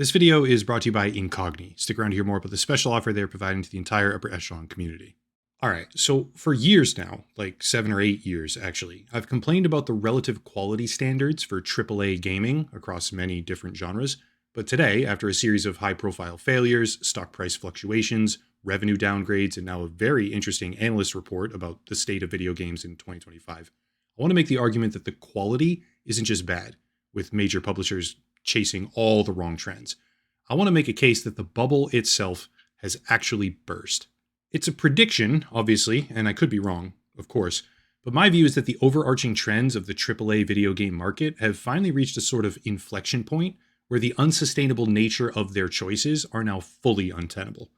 This video is brought to you by Incogni. Stick around to hear more about the special offer they're providing to the entire upper echelon community. Alright, so for years now, like 7 or 8 years actually, I've complained about the relative quality standards for AAA gaming across many different genres. But today, after a series of high-profile failures, stock price fluctuations, revenue downgrades, and now a very interesting analyst report about the state of video games in 2025, I want to make the argument that the quality isn't just bad, with major publishers chasing all the wrong trends. I want to make a case that the bubble itself has actually burst. It's a prediction, obviously, and I could be wrong, of course, but my view is that the overarching trends of the AAA video game market have finally reached a sort of inflection point where the unsustainable nature of their choices are now fully untenable.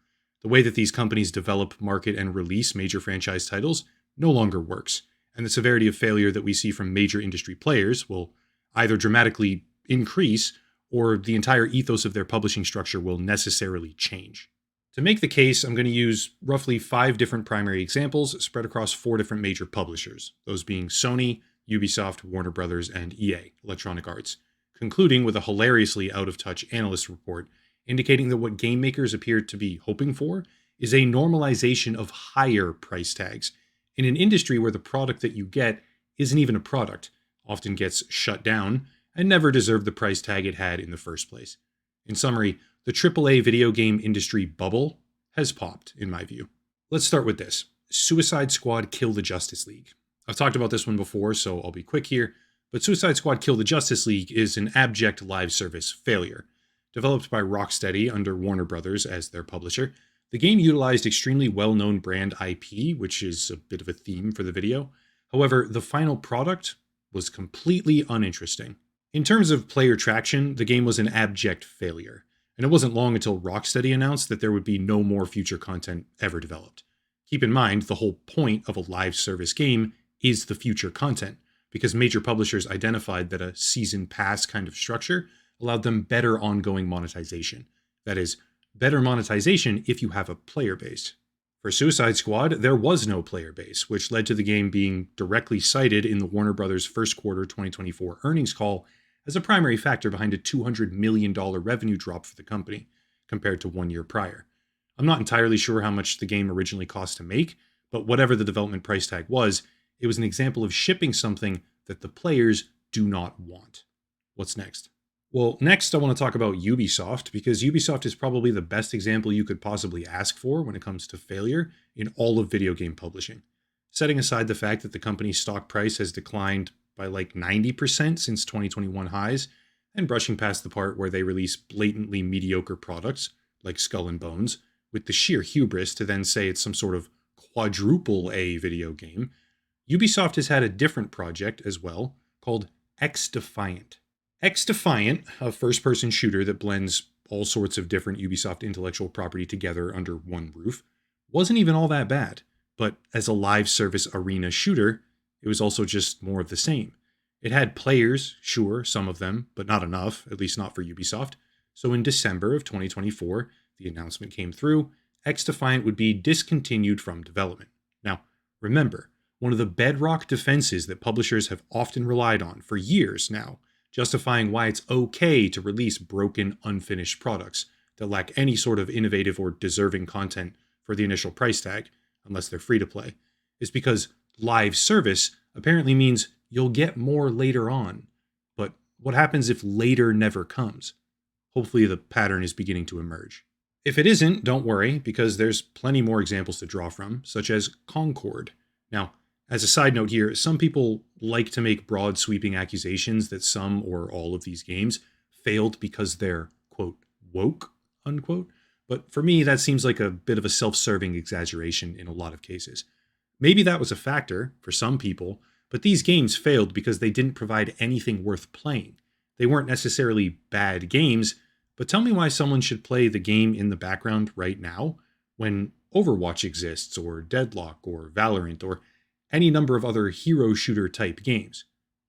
The way that these companies develop, market, and release major franchise titles no longer works, and the severity of failure that we see from major industry players will either dramatically increase or the entire ethos of their publishing structure will necessarily change. To make the case, I'm going to use roughly 5 different primary examples spread across 4 different major publishers, those being Sony, Ubisoft, Warner Bros., and EA, Electronic Arts, concluding with a hilariously out-of-touch analyst report indicating that what game makers appear to be hoping for is a normalization of higher price tags in an industry where the product that you get isn't even a product, often gets shut down, and never deserved the price tag it had in the first place. In summary, the AAA video game industry bubble has popped, in my view. Let's start with this. Suicide Squad Kill the Justice League. I've talked about this one before, so I'll be quick here, but Suicide Squad Kill the Justice League is an abject live service failure. Developed by Rocksteady under Warner Bros. As their publisher, the game utilized extremely well-known brand IP, which is a bit of a theme for the video. However, the final product was completely uninteresting. In terms of player traction, the game was an abject failure, and it wasn't long until Rocksteady announced that there would be no more future content ever developed. Keep in mind, the whole point of a live service game is the future content, because major publishers identified that a season pass kind of structure allowed them better ongoing monetization. That is, better monetization if you have a player base. For Suicide Squad, there was no player base, which led to the game being directly cited in the Warner Bros. First quarter 2024 earnings call as a primary factor behind a $200 million revenue drop for the company, compared to 1 year prior. I'm not entirely sure how much the game originally cost to make, but whatever the development price tag was, it was an example of shipping something that the players do not want. What's next? Well, next I want to talk about Ubisoft, because Ubisoft is probably the best example you could possibly ask for when it comes to failure in all of video game publishing. Setting aside the fact that the company's stock price has declined by like 90% since 2021 highs, and brushing past the part where they release blatantly mediocre products, like Skull and Bones, with the sheer hubris to then say it's some sort of quadruple A video game, Ubisoft has had a different project as well, called X-Defiant. X-Defiant, a first-person shooter that blends all sorts of different Ubisoft intellectual property together under one roof, wasn't even all that bad, but as a live service arena shooter, it was also just more of the same. It had players, sure, some of them, but not enough, at least not for Ubisoft. So in December of 2024, the announcement came through, X-Defiant would be discontinued from development. Now, remember, one of the bedrock defenses that publishers have often relied on for years now, justifying why it's okay to release broken, unfinished products that lack any sort of innovative or deserving content for the initial price tag, unless they're free to play, is because live service apparently means you'll get more later on. But what happens if later never comes? Hopefully the pattern is beginning to emerge. If it isn't, don't worry, because there's plenty more examples to draw from, such as Concord. Now, as a side note here, some people like to make broad sweeping accusations that some or all of these games failed because they're, quote, woke, unquote. But for me, that seems like a bit of a self-serving exaggeration in a lot of cases. Maybe that was a factor for some people, but these games failed because they didn't provide anything worth playing. They weren't necessarily bad games, but tell me why someone should play the game in the background right now when Overwatch exists, or Deadlock, or Valorant, or any number of other hero shooter type games.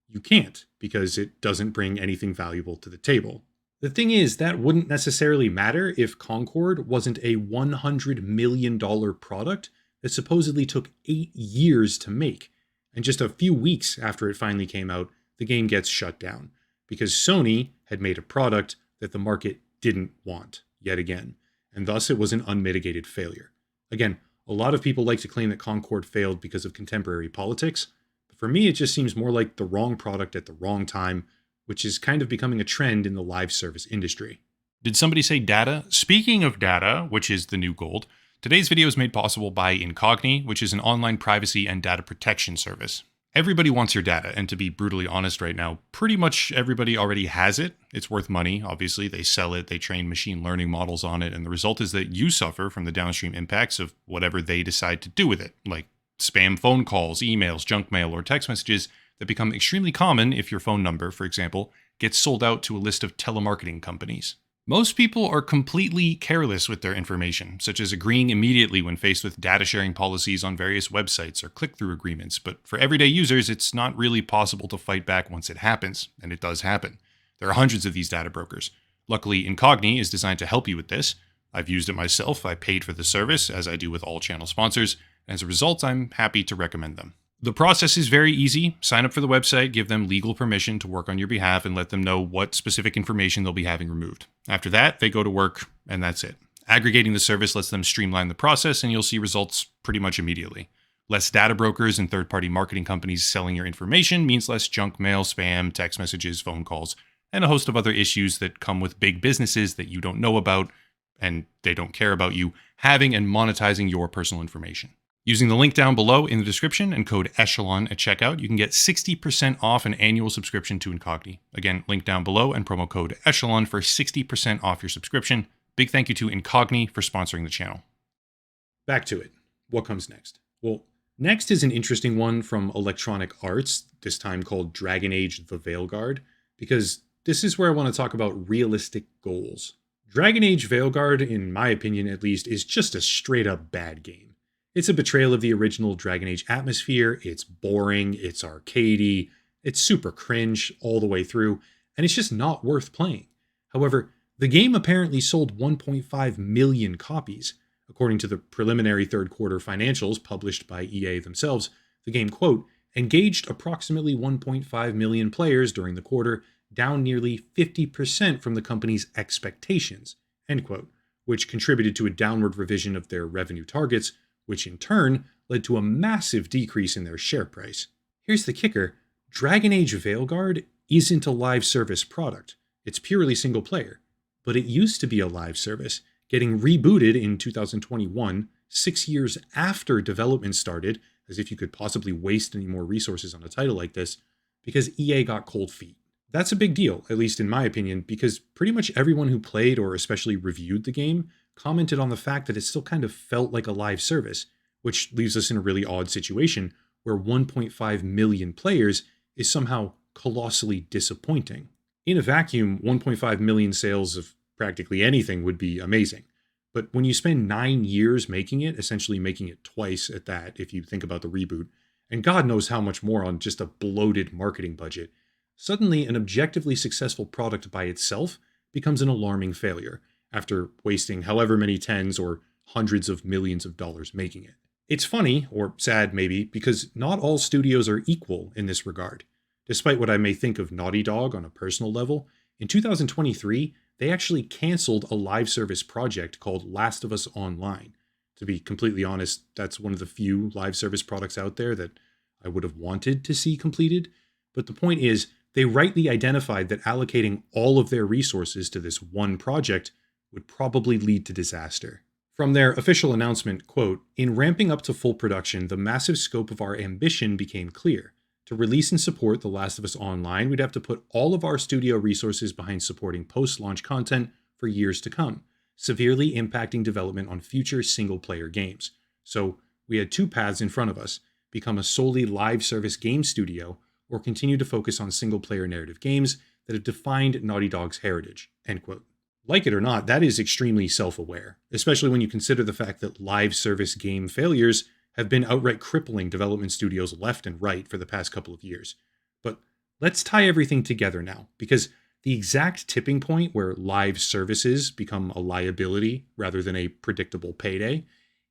You can't, because it doesn't bring anything valuable to the table. The thing is, that wouldn't necessarily matter if Concord wasn't a $100 million product that supposedly took 8 years to make, and just a few weeks after it finally came out, the game gets shut down, because Sony had made a product that the market didn't want, yet again, and thus it was an unmitigated failure. Again, a lot of people like to claim that Concord failed because of contemporary politics, but for me it just seems more like the wrong product at the wrong time, which is kind of becoming a trend in the live service industry. Did somebody say data? Speaking of data, which is the new gold, today's video is made possible by Incogni, which is an online privacy and data protection service. Everybody wants your data, and to be brutally honest right now, pretty much everybody already has it. It's worth money, obviously. They sell it, they train machine learning models on it, and the result is that you suffer from the downstream impacts of whatever they decide to do with it, like spam phone calls, emails, junk mail, or text messages that become extremely common if your phone number, for example, gets sold out to a list of telemarketing companies. Most people are completely careless with their information, such as agreeing immediately when faced with data sharing policies on various websites or click-through agreements, but for everyday users, it's not really possible to fight back once it happens, and it does happen. There are hundreds of these data brokers. Luckily, Incogni is designed to help you with this. I've used it myself, I paid for the service, as I do with all channel sponsors, and as a result, I'm happy to recommend them. The process is very easy. Sign up for the website, give them legal permission to work on your behalf, and let them know what specific information they'll be having removed. After that, they go to work, and that's it. Aggregating the service lets them streamline the process, and you'll see results pretty much immediately. Less data brokers and third-party marketing companies selling your information means less junk mail, spam, text messages, phone calls, and a host of other issues that come with big businesses that you don't know about, and they don't care about you having and monetizing your personal information. Using the link down below in the description and code Echelon at checkout, you can get 60% off an annual subscription to Incogni. Again, link down below and promo code Echelon for 60% off your subscription. Big thank you to Incogni for sponsoring the channel. Back to it. What comes next? Well, next is an interesting one from Electronic Arts, this time called Dragon Age: The Veilguard, because this is where I want to talk about realistic goals. Dragon Age Veilguard, in my opinion at least, is just a straight up bad game. It's a betrayal of the original Dragon Age atmosphere, it's boring, it's arcadey, it's super cringe all the way through, and it's just not worth playing. However, the game apparently sold 1.5 million copies. According to the preliminary third quarter financials published by EA themselves, the game, quote, engaged approximately 1.5 million players during the quarter, down nearly 50% from the company's expectations, end quote, which contributed to a downward revision of their revenue targets, which in turn led to a massive decrease in their share price. Here's the kicker, Dragon Age Veilguard isn't a live service product, it's purely single player. But it used to be a live service, getting rebooted in 2021, 6 years after development started, as if you could possibly waste any more resources on a title like this, because EA got cold feet. That's a big deal, at least in my opinion, because pretty much everyone who played or especially reviewed the game commented on the fact that it still kind of felt like a live service, which leaves us in a really odd situation where 1.5 million players is somehow colossally disappointing. In a vacuum, 1.5 million sales of practically anything would be amazing. But when you spend 9 years making it, essentially making it twice at that if you think about the reboot, and God knows how much more on just a bloated marketing budget, suddenly an objectively successful product by itself becomes an alarming failure, after wasting however many tens or hundreds of millions of dollars making it. It's funny, or sad maybe, because not all studios are equal in this regard. Despite what I may think of Naughty Dog on a personal level, in 2023, they actually canceled a live service project called Last of Us Online. To be completely honest, that's one of the few live service products out there that I would have wanted to see completed. But the point is, they rightly identified that allocating all of their resources to this one project would probably lead to disaster. From their official announcement, quote, in ramping up to full production, the massive scope of our ambition became clear. To release and support The Last of Us Online, we'd have to put all of our studio resources behind supporting post-launch content for years to come, severely impacting development on future single-player games. So we had two paths in front of us, become a solely live service game studio, or continue to focus on single-player narrative games that have defined Naughty Dog's heritage, end quote. Like it or not, that is extremely self-aware, especially when you consider the fact that live service game failures have been outright crippling development studios left and right for the past couple of years. But let's tie everything together now, because the exact tipping point where live services become a liability rather than a predictable payday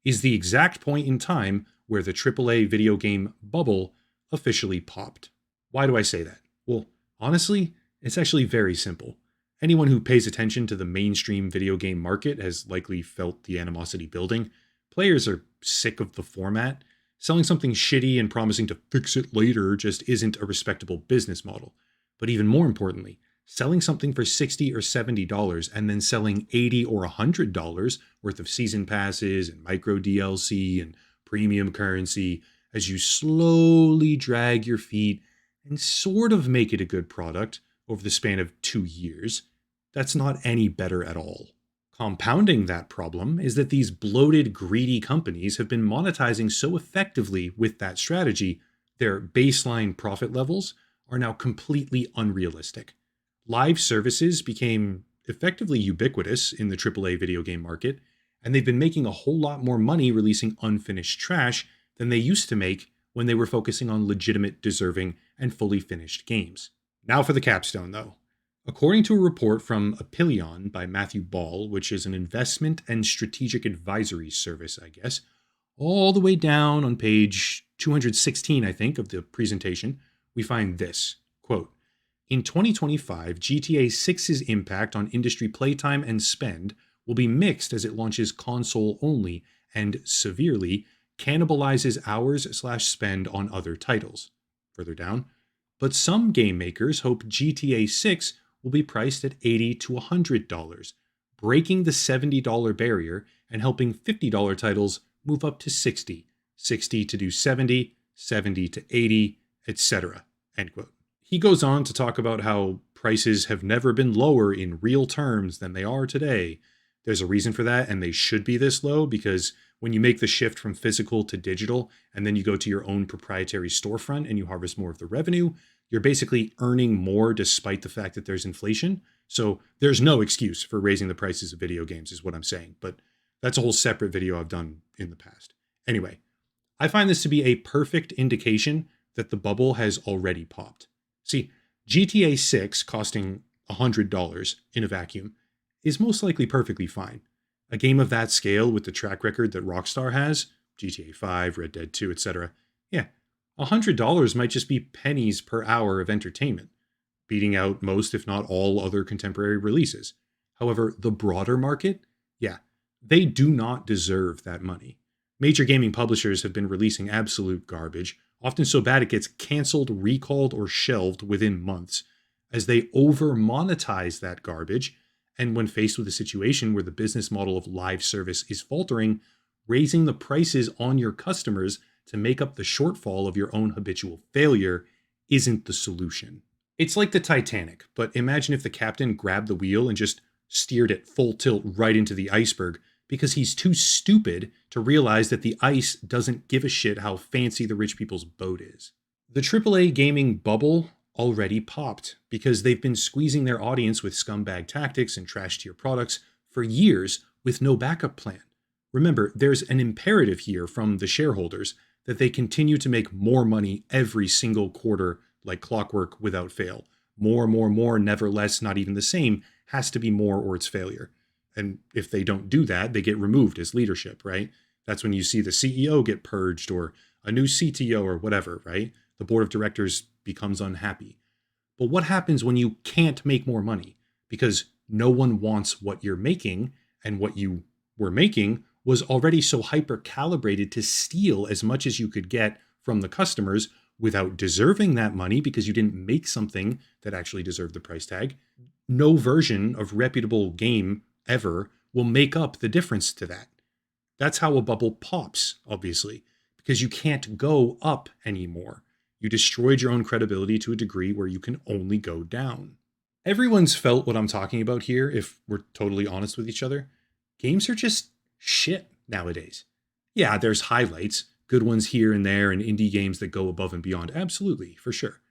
is the exact point in time where the AAA video game bubble officially popped. Why do I say that? Well, honestly, it's actually very simple. Anyone who pays attention to the mainstream video game market has likely felt the animosity building. Players are sick of the format. Selling something shitty and promising to fix it later just isn't a respectable business model. But even more importantly, selling something for $60 or $70 and then selling $80 or $100 worth of season passes and micro DLC and premium currency as you slowly drag your feet and sort of make it a good product over the span of 2 years, that's not any better at all. Compounding that problem is that these bloated, greedy companies have been monetizing so effectively with that strategy, their baseline profit levels are now completely unrealistic. Live services became effectively ubiquitous in the AAA video game market, and they've been making a whole lot more money releasing unfinished trash than they used to make when they were focusing on legitimate, deserving, and fully finished games. Now for the capstone, though. According to a report from Echelon by Matthew Ball, which is an investment and strategic advisory service, I guess, all the way down on page 216, I think, of the presentation, we find this, quote, in 2025, GTA 6's impact on industry playtime and spend will be mixed as it launches console only and severely cannibalizes hours/spend on other titles. Further down, but some game makers hope GTA 6 will be priced at $80 to $100, breaking the $70 barrier and helping $50 titles move up to $60, $60 to do $70, $70 to $80, etc. End quote. He goes on to talk about how prices have never been lower in real terms than they are today. There's a reason for that, and they should be this low because when you make the shift from physical to digital, and then you go to your own proprietary storefront and you harvest more of the revenue, you're basically earning more despite the fact that there's inflation. So there's no excuse for raising the prices of video games, is what I'm saying. But that's a whole separate video I've done in the past. Anyway, I find this to be a perfect indication that the bubble has already popped. See, GTA 6 costing $100 in a vacuum is most likely perfectly fine. A game of that scale with the track record that Rockstar has, GTA 5, Red Dead 2, etc., yeah, $100 might just be pennies per hour of entertainment, beating out most, if not all, other contemporary releases. However, the broader market, yeah, they do not deserve that money. Major gaming publishers have been releasing absolute garbage, often so bad it gets canceled, recalled, or shelved within months, as they over-monetize that garbage, and when faced with a situation where the business model of live service is faltering, raising the prices on your customers to make up the shortfall of your own habitual failure isn't the solution. It's like the Titanic, but imagine if the captain grabbed the wheel and just steered it full tilt right into the iceberg because he's too stupid to realize that the ice doesn't give a shit how fancy the rich people's boat is. The AAA gaming bubble already popped because they've been squeezing their audience with scumbag tactics and trash tier products for years with no backup plan. Remember, there's an imperative here from the shareholders that they continue to make more money every single quarter like clockwork without fail. More, never less, not even the same, has to be more or it's failure. And if they don't do that, they get removed as leadership, right? That's when you see the CEO get purged or a new CTO or whatever, right? The board of directors becomes unhappy. But what happens when you can't make more money? Because no one wants what you're making, and what you were making was already so hyper calibrated to steal as much as you could get from the customers without deserving that money because you didn't make something that actually deserved the price tag. No version of reputable game ever will make up the difference to that. That's how a bubble pops, obviously, because you can't go up anymore. You destroyed your own credibility to a degree where you can only go down. Everyone's felt what I'm talking about here, if we're totally honest with each other. Games are just shit nowadays. Yeah, there's highlights, good ones here and there, and indie games that go above and beyond. Absolutely, for sure.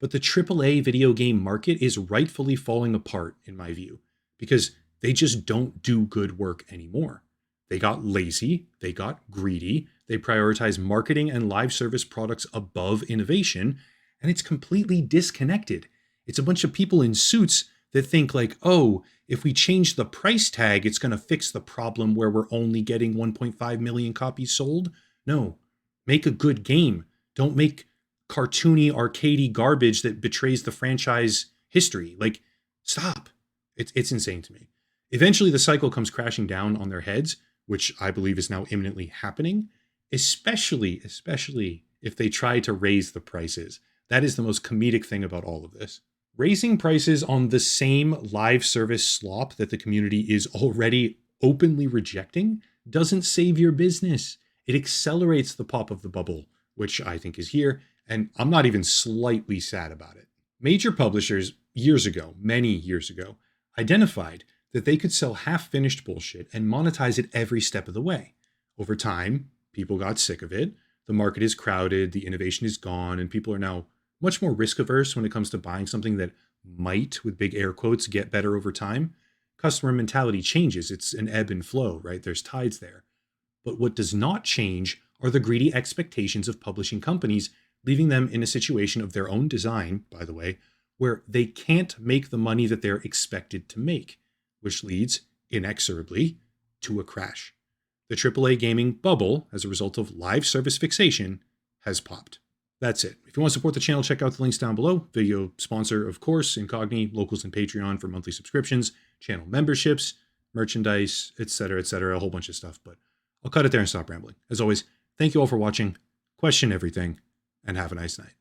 But the AAA video game market is rightfully falling apart, in my view, because they just don't do good work anymore. They got lazy, they got greedy, they prioritize marketing and live service products above innovation, and it's completely disconnected. It's a bunch of people in suits that think like, oh, if we change the price tag, it's going to fix the problem where we're only getting 1.5 million copies sold. No, make a good game. Don't make cartoony, arcadey garbage that betrays the franchise history. Like, stop. It's insane to me. Eventually, the cycle comes crashing down on their heads, which I believe is now imminently happening, especially if they try to raise the prices. That is the most comedic thing about all of this. Raising prices on the same live service slop that the community is already openly rejecting doesn't save your business. It accelerates the pop of the bubble, which I think is here, and I'm not even slightly sad about it. Major publishers years ago, many years ago, identified that they could sell half-finished bullshit and monetize it every step of the way. Over time, people got sick of it. The market is crowded, the innovation is gone, and people are now much more risk-averse when it comes to buying something that might, with big air quotes, get better over time. Customer mentality changes. It's an ebb and flow, right? There's tides there. But what does not change are the greedy expectations of publishing companies, leaving them in a situation of their own design, by the way, where they can't make the money that they're expected to make, which leads, inexorably, to a crash. The AAA gaming bubble, as a result of live service fixation, has popped. That's it. If you want to support the channel, check out the links down below. Video sponsor, of course, Incogni, locals and Patreon for monthly subscriptions, channel memberships, merchandise, etc., a whole bunch of stuff. But I'll cut it there and stop rambling. As always, thank you all for watching. Question everything, and have a nice night.